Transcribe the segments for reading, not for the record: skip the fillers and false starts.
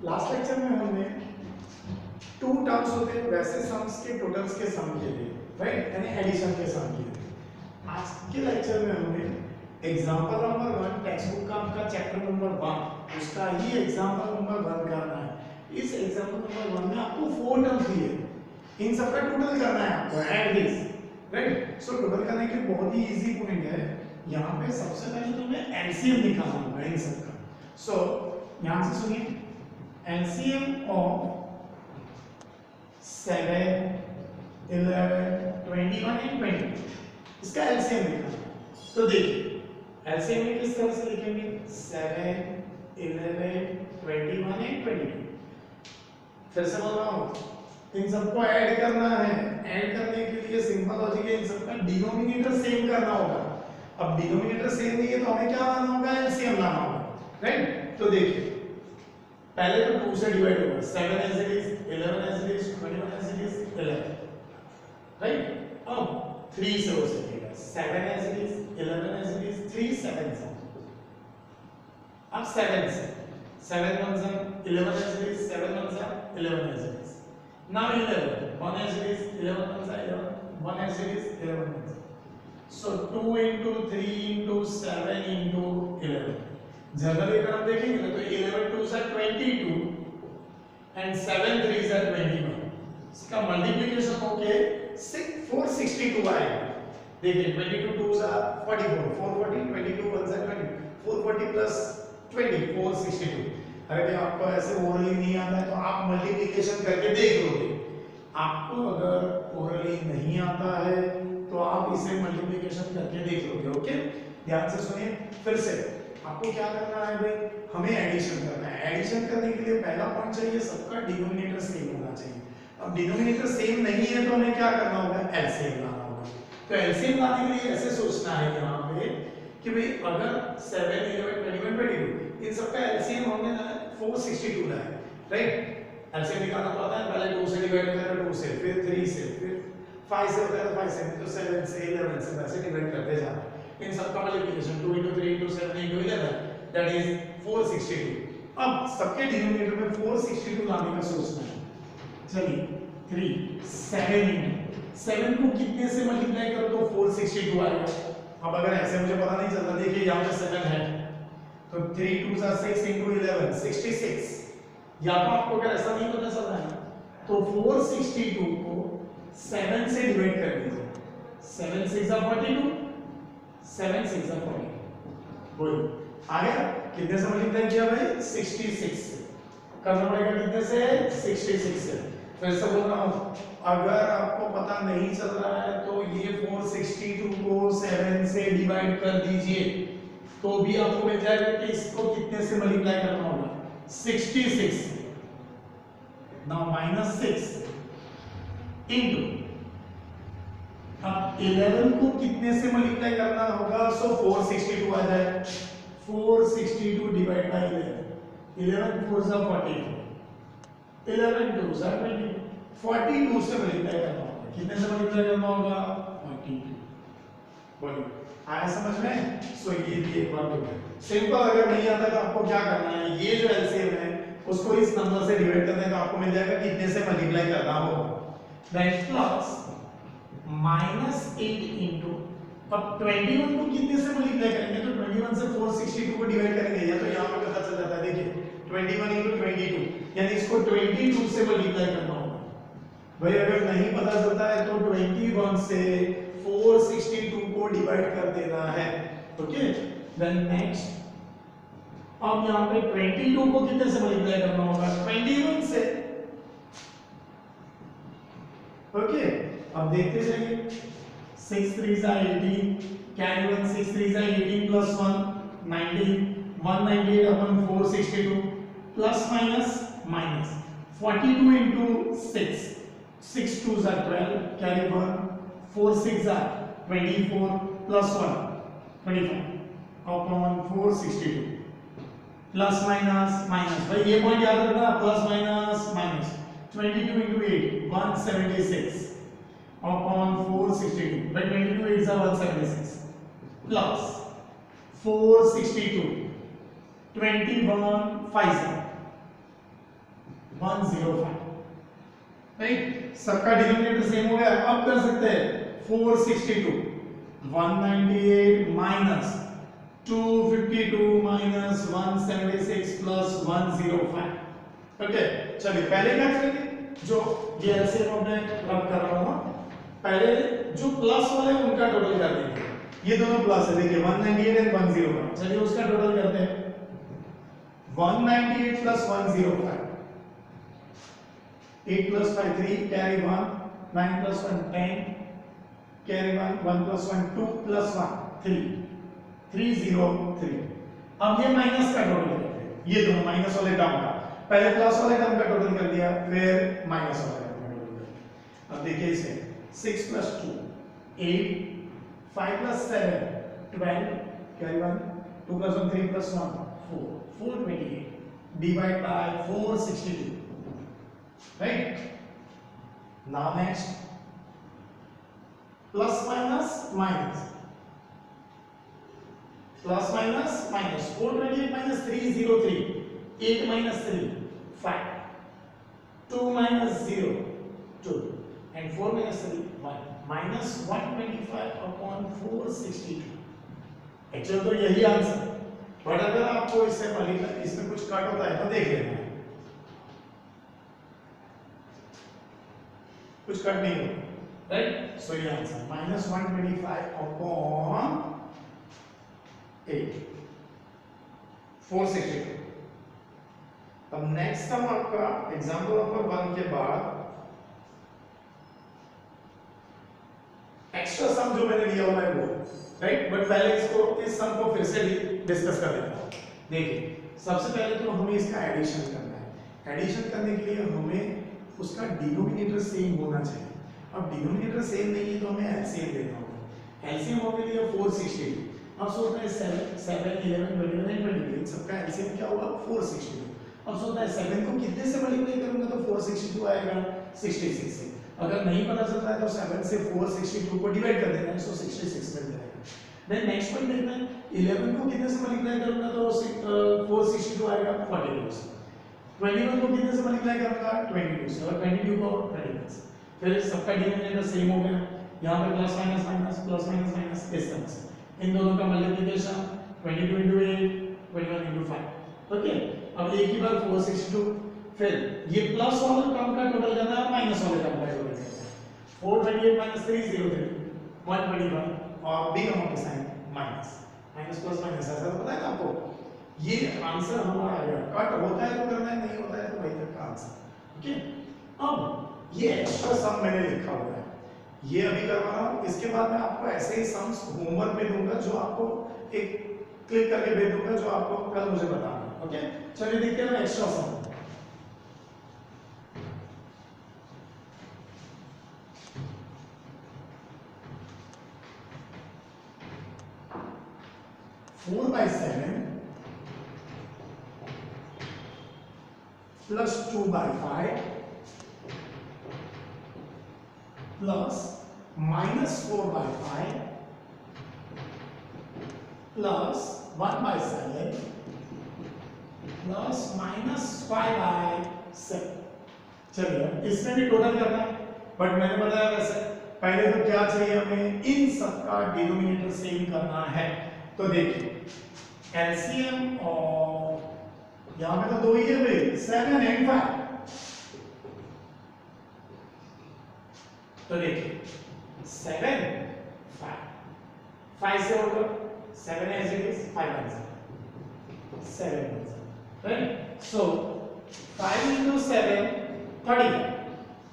Last lecture में हमने to terms होते हैं वैसे सम्स के टोटल्स के सम के लिए, राइट, यानी एडिशन के सम के लिए। आज के लेक्चर में हमने एग्जांपल नंबर 1 टेक्स्ट बुक का आपका चैप्टर नंबर 1 उसका ही एग्जांपल नंबर 1 करना है। इस एग्जांपल नंबर 1 में आपको 4 टर्म्स दिए, इन सबका टोटल करना है आपको, add this, right. So total करने के बहुत ही इजी पॉइंट है, यहाँ पे सबसे पहले तो हमें एलसीएम निकालना होगा इन सबका। सो यहाँ से सुनिए, एलसीएम ऑफ 7, 11, 21 एंड 22, इसका एलसीएम निकालना। तो देखिए एलसीएम में किस तरह से लिखेंगे, 7, 11, 21 एंड 22। फिर से बोल रहा हूँ, इन सबको ऐड करना है। ऐड करने के लिए सिंपल लॉजिक है, इन सबका डिनोमिनेटर सेम करना होगा। अब डिनोमिनेटर सेम नहीं है तो हमें क्या लाना होगा, एलसीएम लाना होगा, राइट। तो देखिए पहले तो 2 से डिवाइड होगा, 7 as it is, 11 as it is, 21 as it is, 11, right. अब 3 से हो सकेगा, 7 as it is, 11 as it is, 3 7 से। अब 7 से 7 1 11 as it is, 7 1 11 as it is. Now 11 1 as it is, 11 1 11, 1 as it is, 11 1. So 2 into 3 into 7 into 11. Generally अगर हम देखेंगे ना तो 11 2 से 22 and 7 3 से 21. इसका मल्टीप्लिकेशन होके 462 आएगा। देखिए 22 2 से 44, 440, 22 1 से 20, 440 plus 20, 462। अरे आपको ऐसे ओरली नहीं आता है तो आप मल्टीप्लिकेशन करके देख लोगे। आपको अगर ओरली नहीं आता है तो आप इसे मल्टीप्लिकेशन करके देख लोगे, ओके। ध्यान से सुनिए फिर से, आपको क्या करना है भाई, हमें एडिशन करना है। एडिशन करने के लिए पहला पॉइंट चाहिए, सबका डिनोमिनेटर सेम होना चाहिए। अब डिनोमिनेटर सेम नहीं है तो हमें क्या करना होगा, एलसीएम लाना होगा। तो एलसीएम लाने के लिए ऐसे सोचना है यहाँ पे कि भाई अगर 7 11 21 22 इन सबका एलसीएम हमने 462 लाया, राइट। एलसीएम निकालना तो आता है, पहले 2 से डिवाइड होता है, 2 से, फिर 3 से, फिर 5 से होता है, 5 से, तो 7 से 11 से वैसे डिवाइड करते जाना। इन सबका multiplication 2 into 3 into 7 into 11 that is 462। अब सबके डिनोमिनेटर में 462 लाने का सोचना है। चलिए 3 7 को कितने से मल्टीप्लाई करो तो 462 आएगा। अब अगर ऐसे मुझे पता नहीं चलता, देखिए यहाँ पे 7 है तो 3 2 6 into 11 66। या तो आपको अगर ऐसा नहीं पता चल रहा है तो 462 को 7 से डिवाइड कर दीजिए। 7 6 42, 7 6 42, बोलिए आ गया। कितने से मल्टीप्लाई किया भाई, 66 से। करना पड़ेगा कितने से, 66 से। फिर से बोल रहा हूँ, अगर आपको पता नहीं चल रहा है तो ये 462 को 7 से डिवाइड कर दीजिए तो भी आपको मिल जाएगा कि इसको कितने से मल्टीप्लाई करना होगा, 66। नाउ -6 इनटू, अब 11 को कितने से मल्टीप्लाई करना होगा, सो 462 आ जाए। 462 डिवाइड बाय 11 4 जा 44, 11 2 जा 20, 42 से मल्टीप्लाई करना होगा। कितने से मल्टीप्लाई करना होगा, 42। बोलिए आया समझ में। सो ये भी एक बात होगी। सिंपल अगर नहीं आता तो आपको क्या करना है, ये जो एलसीएम है उसको इस नंबर से डिवाइड करना है तो आपको मिल जाएगा कितने से मल्टीप्लाई करना होगा, दैट प्लस -8 इनटू, अब 21 को कितने से मल्टीप्लाई करेंगे तो 21 से 462 को डिवाइड करेंगे, या तो यहां पे पता चल जाता है। देखिए 21 इनटू 22 यानी इसको 22 से मल्टीप्लाई करना होगा। भाई अगर नहीं पता चलता है तो 21 से 462 को डिवाइड कर देना है, ओके। देन नेक्स्ट, अब यहां पे 22 को कितने से मल्टीप्लाई करना होगा, 21 से, ओके। अब देखते जाइए, 6 3 जा 18, कैन 1 6 3 जा 18 प्लस 1 19, 198 अपन 462 प्लस माइनस 42 into 6, 6 2 जा 12, कैरी 1, 4 6 जा 24 प्लस 1 25 अपॉन 462 प्लस माइनस भाई ये पॉइंट याद रखना, plus minus 22 into 8 176 upon 462 by 22 is 176 plus 462 21 5 105, right. सबका डिनोमिनेटर सेम हो गया। अब कर सकते हैं 462 198 माइनस 252 माइनस 176 प्लस 105। ओके, चलिए पहले क्या करेंगे, जो ये एलसीएम मैं रब कर रहा हूं, पहले जो प्लस वाले हैं उनका टोटल कर देंगे। ये दोनों प्लस है, देखिए 198 एंड 105। चलिए उसका टोटल करते हैं। 198 plus 105, 8 plus 5 3, carry 1, 9 plus 1 10, carry 1 plus 1 2 plus 1 3, 303। अब ये माइनस का टोटल करते हैं, ये दोनों माइनस वाले टर्म का, पहले प्लस वाले टर्म का टोटल कर दिया, फिर माइनस वाले टर्म का टोटल कर दिया। अब देखिए इसे 6 plus 2 8, 5 plus 7 12, carry 1, 2 plus 1 3 plus 1 4, 428, divide by 462, right? Now next, plus minus minus, plus minus minus, 428 minus 303, 8 minus 3 5, 2 minus 0 2, and 4 minus 3 1, minus 125 upon 462। Actual तो यही आंसर, बट अगर आपको इससे मल्टीप्लाई, इसमें कुछ कट होता है तो देख लेना, कुछ कट नहीं होगा, राइट। सो ये आंसर माइनस 125 अपॉन 8 462। अब नेक्स्ट सम आपका एग्जांपल नंबर 1 के बाद एक्स्ट्रा सम जो मैंने लिया हुआ है वो, राइट। बट पहले इसको, इस सम को फिर से डिस्कस कर लेता हूं। देखिए सबसे पहले तो हमें इसका एडिशन करना है। एडिशन करने के लिए हमें उसका डिनोमिनेटर सेम होना चाहिए। अब डिनोमिनेटर सेम नहीं है तो हमें एलसीएम लेना होगा। एलसीएम होने लिए 462। अब सोचते हैं 7 7 11 21 एंड 23, सबका एलसीएम क्या होगा 462। अब सोचता है 7 को कितने से मल्टीप्लाई करूंगा तो 462 आएगा 66 से। अगर नहीं पता चलता है तो 7 से 462 को डिवाइड कर देना है, सो 66 मिल जाएगा। देन नेक्स्ट पॉइंट देखना है 11 को कितने से मल्टीप्लाई करूंगा तो 462 आएगा 42 से। 21 को कितने से मल्टीप्लाई करूंगा 22 से, और 22 को 21 से। फिर सबका डिनोमिनेटर सेम हो गया, यहां पे plus minus minus plus minus minus, इस तरह से इन दोनों का मल्टीप्लिकेशन 22 into 8 21 into 5। ओके, अब एक ही बार 462, फिर ये प्लस वाला टर्म का टोटल करना है, माइनस वाले टर्म का टोटल करना है। 428 minus 303 121, और बिग अमाउंट के sign minus minus plus minus, ऐसा तो पता है ना आपको। ये आंसर हमारा आएगा। कट होता है तो करना है, नहीं होता है तो वही तक का आंसर। ओके, अब ये एक्स्ट्रा सम मैंने लिखा हुआ है, ये अभी करवा रहा हूं। इसके बाद मैं आपको ऐसे ही सम्स होमवर्क में दूंगा, जो आपको एक क्लिक करके भेज दूंगा, जो आपको कल मुझे बताना है। ओके, चलिए देखते हैं extra sum. Four by 7 plus 2 by 5 plus minus 4 by 5 plus 1 by 7 plus minus 5 by 7। चलिए इसमें भी टोटल करना है, बट मैंने बताया वैसे पहले तो क्या चाहिए हमें, इन सबका डिनोमिनेटर सेम करना है। तो देखिए एलसीएम और यहां पे तो दो ही है भाई, 7 and 5। तो देखिए 7 5 5 से होगा 7 as it is, 5 answer 7 right. So 5 into 7 35।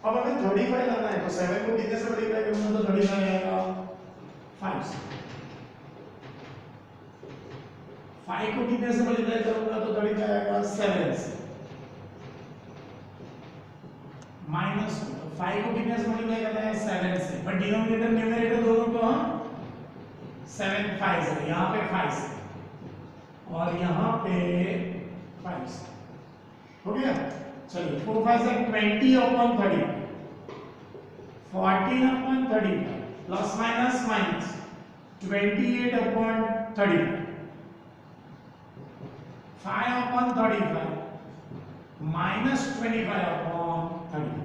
अब हमें 35 लाना है, तो 7 को कितने से मल्टीप्लाई करूंगा तो 35 आएगा 5 से। 5 को कितने से मल्टीप्लाई करूंगा तो 35 आएगा 7 से। माइनस 5 को कितने से मल्टीप्लाई करना है 7 से, बट डिनोमिनेटर न्यूमरेटर दोनों को हम 7 5 से, यहाँ पे 5 से और यहाँ पे 5 से, हो गया। चलिए 4 5 से 20 upon 30, 14 upon 35 plus minus minus 28 upon 35, 5/35 minus 25 upon 30,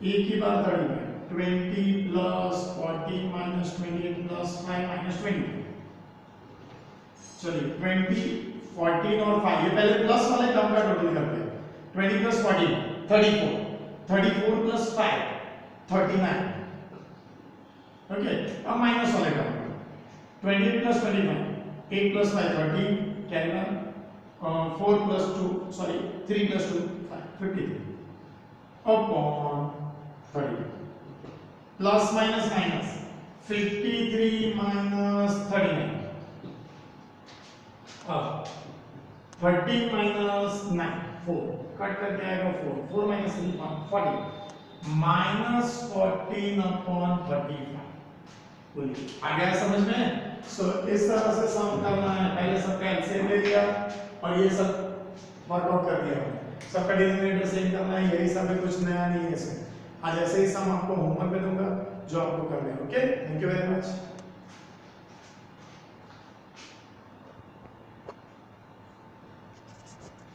एक ही बार 35, 20 प्लस 40 माइनस 28 प्लस 5 माइनस 20। चलिए 20, 14 और 5, ये पहले प्लस वाले टर्म का टोटल करते हैं। 20 प्लस 14 34, 34 प्लस 5 39। ओके, अब माइनस वाले term 28 plus 25, 8 plus 5 13, carry on, 4 plus 2 sorry 3 plus 2 5 53 upon 30 plus minus minus 53 minus 39, अब 13 माइनस 9 4 कट करके आएगा 4, 4 माइनस 3 40 माइनस 14 अपॉन 35। बोलिए आ गया समझ में? सो इस तरह से सम करना है। पहले सबका एलसीएम ले लिया और ये सब वर्कआउट कर दिया हमने। सबका डिनोमिनेटर सेम करना है, यही सब है, कुछ नया नहीं है इसमें। आज ऐसे ही सम आपको होमवर्क में दूंगा जो आपको करना है। Okay, thank you very much.